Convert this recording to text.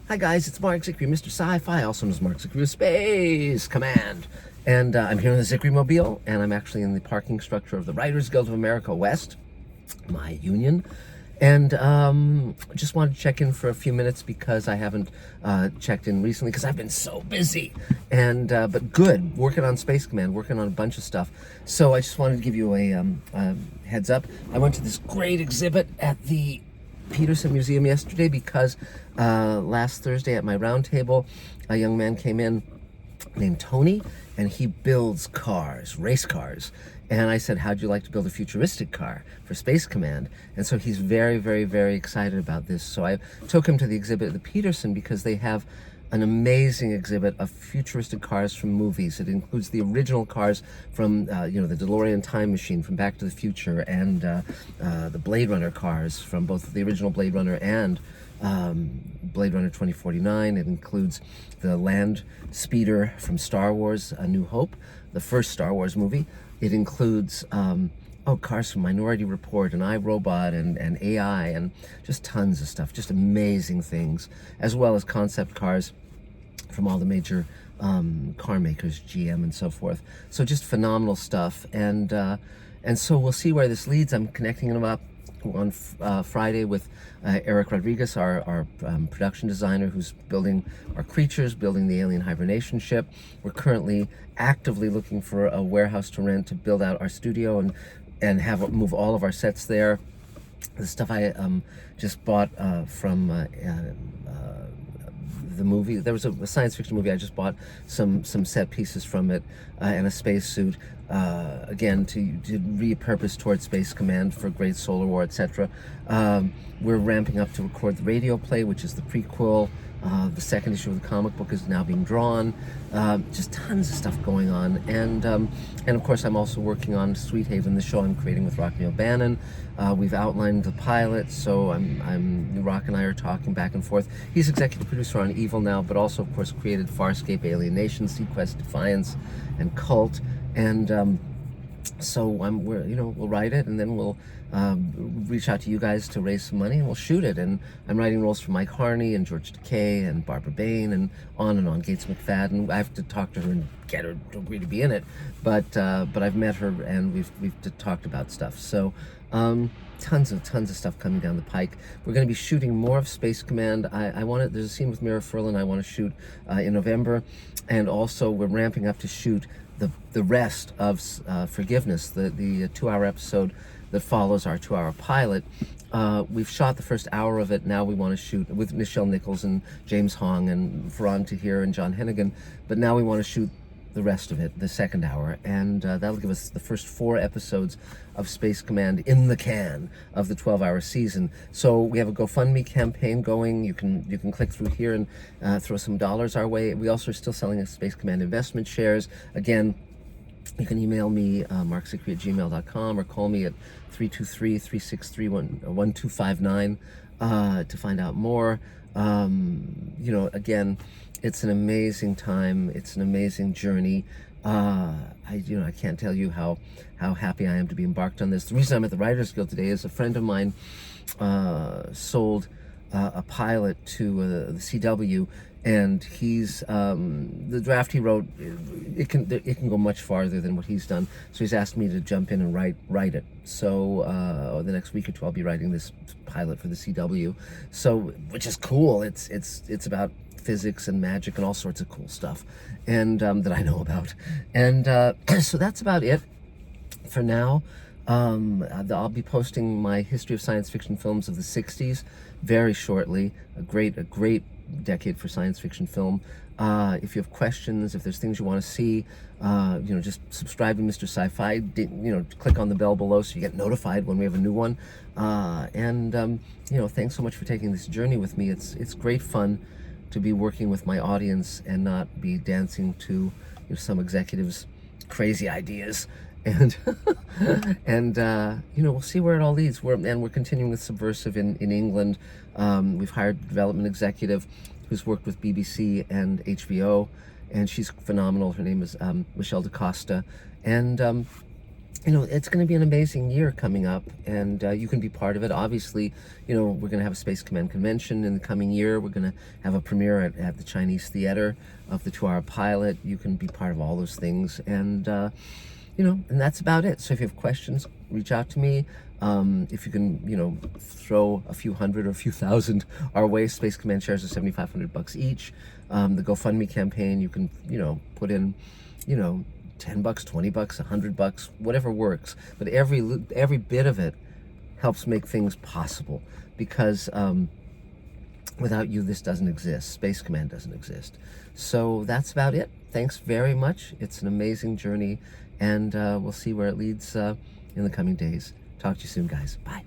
Hi guys, it's Mark Zickery, Mr. Sci-Fi, also known as Mark Zickery of Space Command. And I'm here in the Zickery Mobile, and I'm actually in the parking structure of the Writers Guild of America West, my union. And just wanted to check in for a few minutes because I haven't checked in recently because I've been so busy. And but good, working on Space Command, working on a bunch of stuff. So I just wanted to give you a heads up. I went to this great exhibit at the Peterson Museum yesterday because last Thursday at my round table, a young man came in named Tony, and he builds cars, race cars. And I said, how'd you like to build a futuristic car for Space Command? And so he's very, very, very excited about this. So I took him to the exhibit at the Peterson because they have an amazing exhibit of futuristic cars from movies. It includes the original cars from, the DeLorean time machine from Back to the Future, and the Blade Runner cars from both the original Blade Runner and Blade Runner 2049. It includes the Land Speeder from Star Wars A New Hope, the first Star Wars movie. It includes cars from Minority Report and iRobot and AI and just tons of stuff, just amazing things, as well as concept cars from all the major car makers, GM and so forth. So just phenomenal stuff. And so we'll see where this leads. I'm connecting them up on Friday with Eric Rodriguez, our production designer, who's building our creatures, building the alien hibernation ship. We're currently actively looking for a warehouse to rent to build out our studio and move all of our sets there. The stuff I just bought from the movie. There was a science fiction movie. I just bought some set pieces from it and a spacesuit. Again, to repurpose towards Space Command for Great Solar War, etc. We're ramping up to record the radio play, which is the prequel. The second issue of the comic book is now being drawn. Just tons of stuff going on, and of course I'm also working on Sweet Haven, the show I'm creating with Rock Neil Bannon. We've outlined the pilot, so Rock and I are talking back and forth. He's executive producer on Evil now, but also of course created Farscape, Alien Nation, Sequest, Defiance, and Cult. And so we'll write it, and then we'll reach out to you guys to raise some money, and we'll shoot it. And I'm writing roles for Mike Harney and George Takei and Barbara Bain and on. Gates McFadden. I have to talk to her and get her to agree to be in it, but I've met her and we've talked about stuff. So tons of stuff coming down the pike. We're going to be shooting more of Space Command. There's a scene with Mira Furlan I want to shoot in November, and also we're ramping up to shoot the rest of Forgiveness, the 2-hour episode that follows our 2-hour pilot. We've shot the first hour of it. Now we want to shoot with Nichelle Nichols and James Hong and Ferran Tahir and John Hennigan, but now we want to shoot the rest of it, the second hour, and that'll give us the first 4 episodes of Space Command in the can of the 12-hour season. So we have a GoFundMe campaign going. You can click through here and throw some dollars our way. We also are still selling Space Command investment shares. Again, you can email me, markzickery@gmail.com, or call me at 323-363-1259 to find out more. Again, it's an amazing time. It's an amazing journey. I can't tell you how happy I am to be embarked on this. The reason I'm at the Writers Guild today is a friend of mine sold a pilot to the CW, and he's the draft he wrote. It can go much farther than what he's done. So he's asked me to jump in and write it. So the next week or two, I'll be writing this pilot for the CW. So, which is cool. It's about physics and magic and all sorts of cool stuff, and that I know about. And so that's about it for now. I'll be posting my history of science fiction films of the 60s very shortly. A great decade for science fiction film. If you have questions, if there's things you want to see, just subscribe to Mr. Sci-Fi. Click on the bell below so you get notified when we have a new one. Thanks so much for taking this journey with me. It's great fun to be working with my audience and not be dancing to some executives' crazy ideas. And we'll see where it all leads. We're continuing with Subversive in England. We've hired a development executive who's worked with BBC and HBO, and she's phenomenal. Her name is Michelle DaCosta, and it's going to be an amazing year coming up, and you can be part of it. Obviously, we're going to have a Space Command convention in the coming year. We're going to have a premiere at the Chinese Theater of the 2-hour pilot. You can be part of all those things, and and that's about it. So if you have questions, reach out to me. If you can, throw a few hundred or a few thousand our way. Space Command shares are $7,500 each. The GoFundMe campaign, you can, put in, $10, $20, $100, whatever works. But every bit of it helps make things possible, because without you, this doesn't exist. Space Command doesn't exist. So that's about it. Thanks very much. It's an amazing journey, and we'll see where it leads in the coming days. Talk to you soon, guys. Bye.